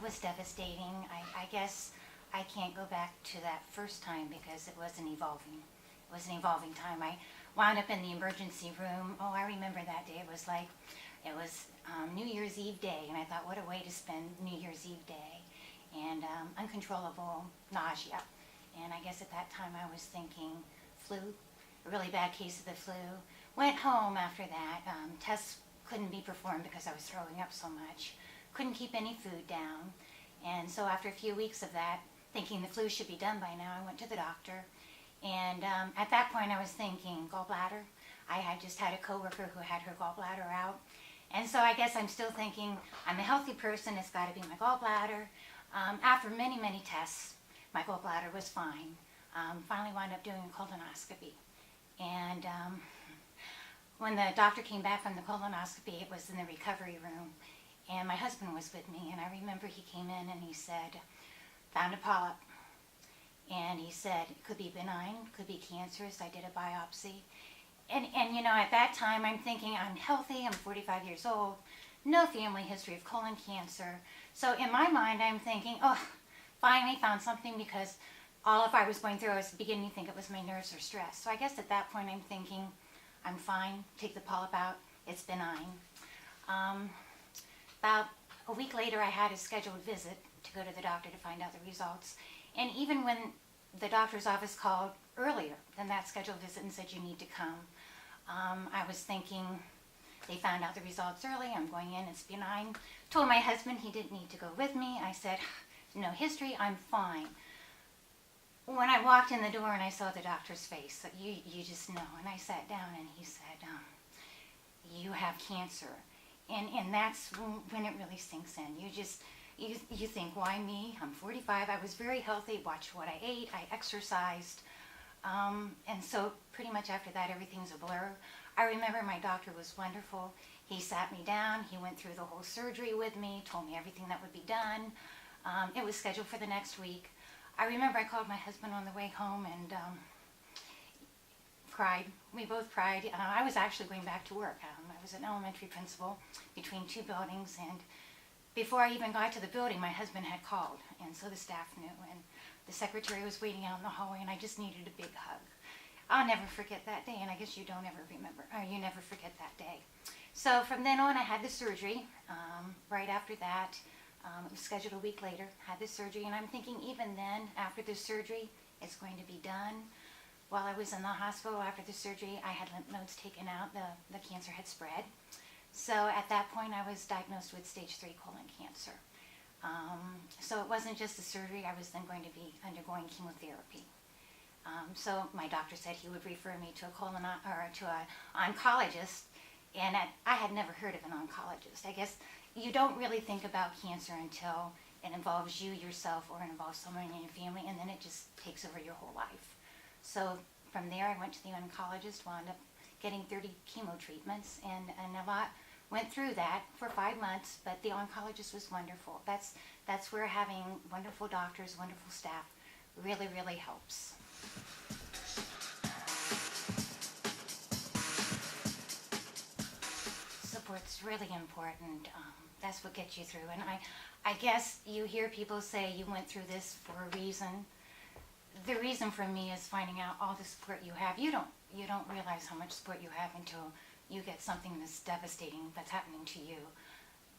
was devastating. I guess I can't go back to that first time because it was an evolving. It was an evolving time. I wound up in the emergency room. Oh, I remember that day. It was New Year's Eve day, and I thought, what a way to spend New Year's Eve day. And uncontrollable nausea. And I guess at that time I was thinking flu, a really bad case of the flu. Went home after that. Tests couldn't be performed because I was throwing up so much. Couldn't keep any food down. And so after a few weeks of that, thinking the flu should be done by now, I went to the doctor. And at that point I was thinking gallbladder. I had just had a coworker who had her gallbladder out. And so I guess I'm still thinking I'm a healthy person, it's got to be my gallbladder. After many, many tests, my gallbladder was fine. Finally wound up doing a colonoscopy. And when the doctor came back from the colonoscopy, it was in the recovery room. And my husband was with me, and I remember he came in and he said, found a polyp. And he said, it could be benign, could be cancerous. I did a biopsy. And you know, at that time, I'm thinking, I'm healthy, I'm 45 years old, no family history of colon cancer. So in my mind, I'm thinking, oh, finally found something, because all if I was going through, I was beginning to think it was my nerves or stress. So I guess at that point, I'm thinking, I'm fine, take the polyp out, it's benign. About a week later, I had a scheduled visit to go to the doctor to find out the results. And even when the doctor's office called earlier than that scheduled visit and said, you need to come, I was thinking, they found out the results early, I'm going in, it's benign. Told my husband he didn't need to go with me. I said, no history, I'm fine. When I walked in the door and I saw the doctor's face, you just know. And I sat down and he said, you have cancer. And that's when it really sinks in. You think, why me? I'm 45, I was very healthy, watched what I ate, I exercised. And so pretty much after that, everything's a blur. I remember my doctor was wonderful. He sat me down, he went through the whole surgery with me, told me everything that would be done. It was scheduled for the next week. I remember I called my husband on the way home and cried. We both cried. I was actually going back to work. I was an elementary principal between two buildings, and before I even got to the building, my husband had called, and so the staff knew, and the secretary was waiting out in the hallway, and I just needed a big hug. I'll never forget that day, and I guess you don't ever remember, or you never forget that day. So from then on, I had the surgery. Right after that, it was scheduled a week later, had the surgery, and I'm thinking even then, after the surgery, it's going to be done. While I was in the hospital after the surgery, I had lymph nodes taken out, the cancer had spread. So at that point, I was diagnosed with stage 3 colon cancer. So it wasn't just the surgery, I was then going to be undergoing chemotherapy. So my doctor said he would refer me to an oncologist, and I had never heard of an oncologist. I guess you don't really think about cancer until it involves you yourself or it involves someone in your family, and then it just takes over your whole life. So from there, I went to the oncologist, wound up getting 30 chemo treatments, and a lot went through that for 5 months, but the oncologist was wonderful. That's where having wonderful doctors, wonderful staff really, really helps. Support's really important. That's what gets you through. And I guess you hear people say you went through this for a reason. The reason for me is finding out all the support you have. You don't realize how much support you have until you get something that's devastating that's happening to you.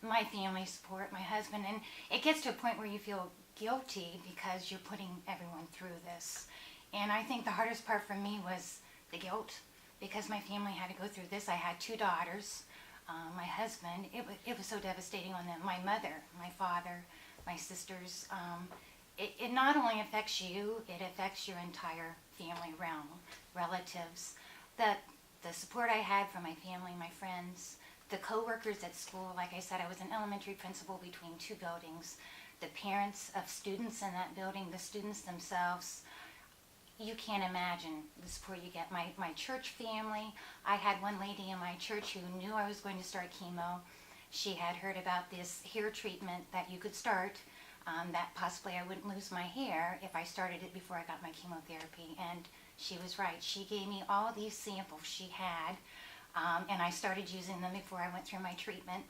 My family support, my husband, and it gets to a point where you feel guilty because you're putting everyone through this. And I think the hardest part for me was the guilt, because my family had to go through this. I had 2 daughters. My husband, it was so devastating on them. My mother, my father, my sisters. It not only affects you, it affects your entire family realm, relatives. The support I had from my family, my friends, the co-workers at school. Like I said, I was an elementary principal between 2 buildings. The parents of students in that building, the students themselves. You can't imagine the support you get. My church family, I had one lady in my church who knew I was going to start chemo. She had heard about this hair treatment that you could start, that possibly I wouldn't lose my hair if I started it before I got my chemotherapy. And she was right. She gave me all these samples she had, and I started using them before I went through my treatment.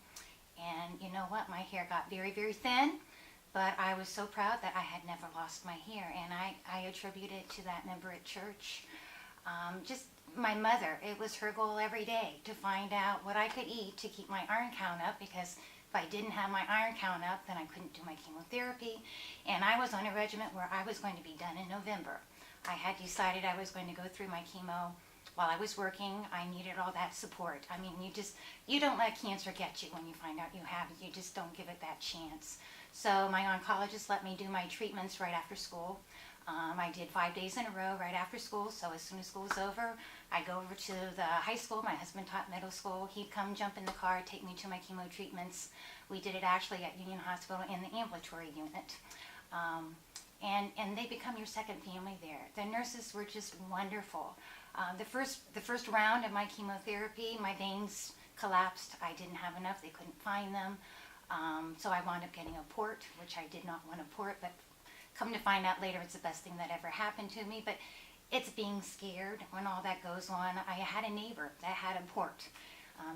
And you know what? My hair got very, very thin. But I was so proud that I had never lost my hair, and I attribute it to that member at church. Just my mother, it was her goal every day to find out what I could eat to keep my iron count up, because if I didn't have my iron count up, then I couldn't do my chemotherapy. And I was on a regimen where I was going to be done in November. I had decided I was going to go through my chemo while I was working. I needed all that support. I mean, you don't let cancer get you when you find out you have it. You just don't give it that chance. So my oncologist let me do my treatments right after school. I did 5 days in a row right after school. So as soon as school was over, I go over to the high school. My husband taught middle school. He'd come jump in the car, take me to my chemo treatments. We did it actually at Union Hospital in the ambulatory unit. And they become your second family there. The nurses were just wonderful. The first round of my chemotherapy, my veins collapsed. I didn't have enough. They couldn't find them. So I wound up getting a port, which I did not want a port, but come to find out later it's the best thing that ever happened to me. But it's being scared when all that goes on. I had a neighbor that had a port.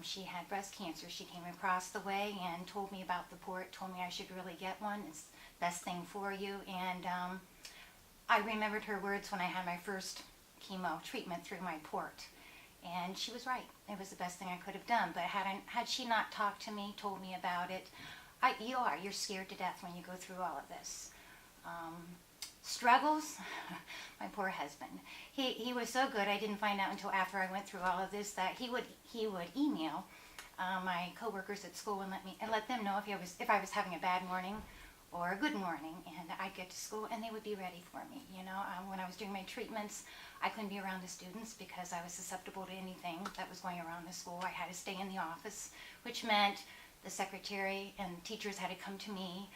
She had breast cancer. She came across the way and told me about the port, told me I should really get one. It's the best thing for you. And I remembered her words when I had my first chemo treatment through my port. And she was right. It was the best thing I could have done. But had she not talked to me, told me about it, you're scared to death when you go through all of this. Struggles, my poor husband. He was so good. I didn't find out until after I went through all of this that he would email my coworkers at school and let them know if I was having a bad morning or a good morning, and I'd get to school and they would be ready for me. When I was doing my treatments, I couldn't be around the students because I was susceptible to anything that was going around the school. I had to stay in the office, which meant the secretary and teachers had to come to me.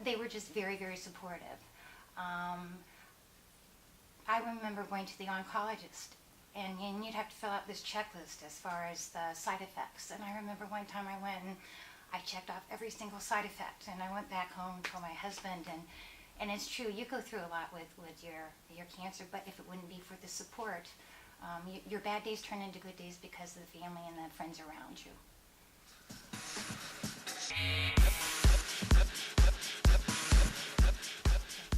They were just very, very supportive. I remember going to the oncologist, and you'd have to fill out this checklist as far as the side effects. And I remember one time I went and I checked off every single side effect, and I went back home, told my husband, and it's true, you go through a lot with your cancer, but if it wouldn't be for the support, your bad days turn into good days because of the family and the friends around you.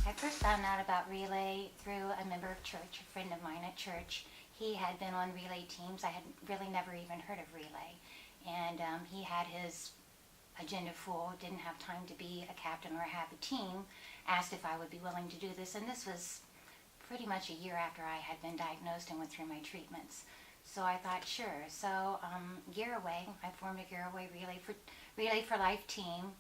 I first found out about Relay through a member of church, a friend of mine at church. He had been on Relay teams. I had really never even heard of Relay. And he had his agenda full, didn't have time to be a captain or have a team, asked if I would be willing to do this. And this was pretty much a year after I had been diagnosed and went through my treatments. So I thought, sure. So Gearaway, I formed a Gearaway Relay for Life team.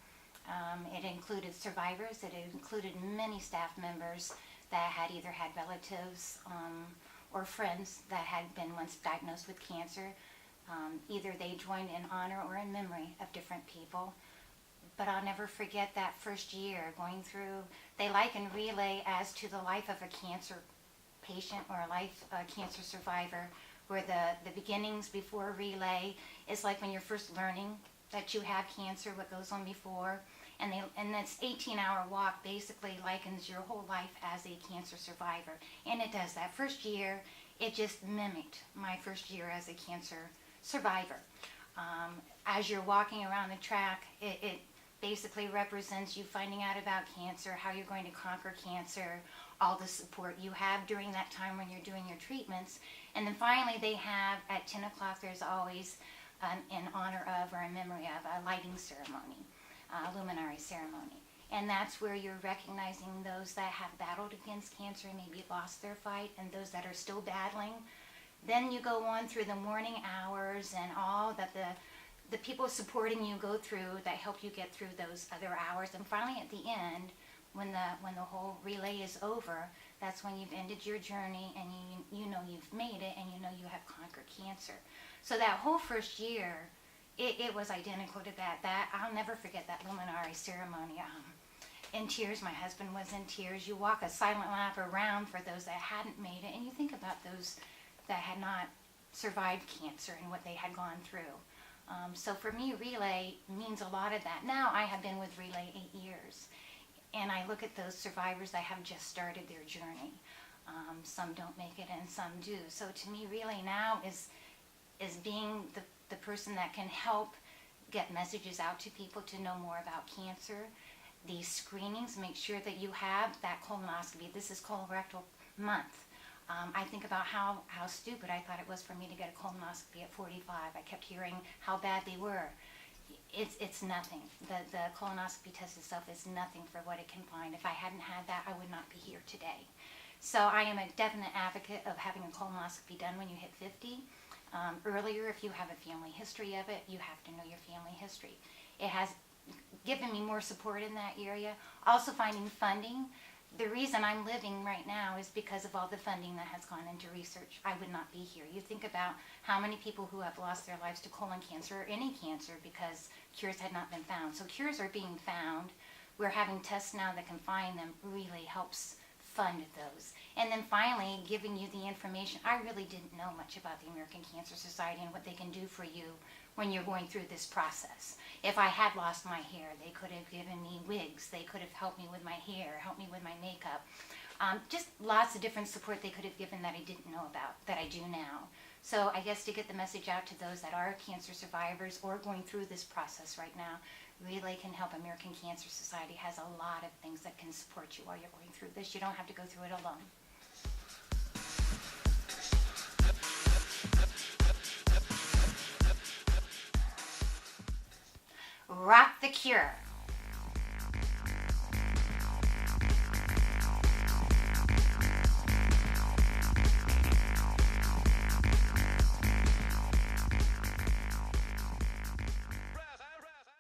It included survivors. It included many staff members that had either had relatives or friends that had been once diagnosed with cancer. Either they joined in honor or in memory of different people. But I'll never forget that first year going through, they liken Relay as to the life of a cancer patient or a cancer survivor, where the beginnings before Relay is like when you're first learning that you have cancer, what goes on before. And this 18-hour walk basically likens your whole life as a cancer survivor. And it does. That first year, it just mimicked my first year as a cancer survivor. As you're walking around the track, it basically represents you finding out about cancer, how you're going to conquer cancer, all the support you have during that time when you're doing your treatments. And then finally they have, at 10 o'clock, there's always in honor of or in memory of a lighting ceremony, a luminary ceremony. And that's where you're recognizing those that have battled against cancer and maybe lost their fight, and those that are still battling. Then you go on through the morning hours and all that the people supporting you go through that help you get through those other hours. And finally at the end, when the whole relay is over, that's when you've ended your journey and you know you've made it and you know you have conquered cancer. So that whole first year, it was identical to that. I'll never forget that luminary ceremony. In tears, my husband was in tears. You walk a silent lap around for those that hadn't made it, and you think about those that had not survived cancer and what they had gone through. So for me, Relay means a lot of that. Now I have been with Relay 8 years, and I look at those survivors that have just started their journey. Some don't make it and some do. So to me, Relay now is being the person that can help get messages out to people to know more about cancer, these screenings, make sure that you have that colonoscopy. This is colorectal month. I think about how stupid I thought it was for me to get a colonoscopy at 45. I kept hearing how bad they were. It's nothing. The colonoscopy test itself is nothing for what it can find. If I hadn't had that, I would not be here today. So I am a definite advocate of having a colonoscopy done when you hit 50. Earlier, if you have a family history of it, you have to know your family history. It has given me more support in that area. Also finding funding. The reason I'm living right now is because of all the funding that has gone into research. I would not be here. You think about how many people who have lost their lives to colon cancer or any cancer because cures had not been found. So cures are being found. We're having tests now that can find them, really helps fund those. And then finally, giving you the information. I really didn't know much about the American Cancer Society and what they can do for you when you're going through this process. If I had lost my hair, they could have given me wigs. They could have helped me with my hair, helped me with my makeup. Just lots of different support they could have given that I didn't know about, that I do now. So I guess to get the message out to those that are cancer survivors or going through this process right now, Relay can help. American Cancer Society has a lot of things that can support you while you're going through this. You don't have to go through it alone. Rock the cure.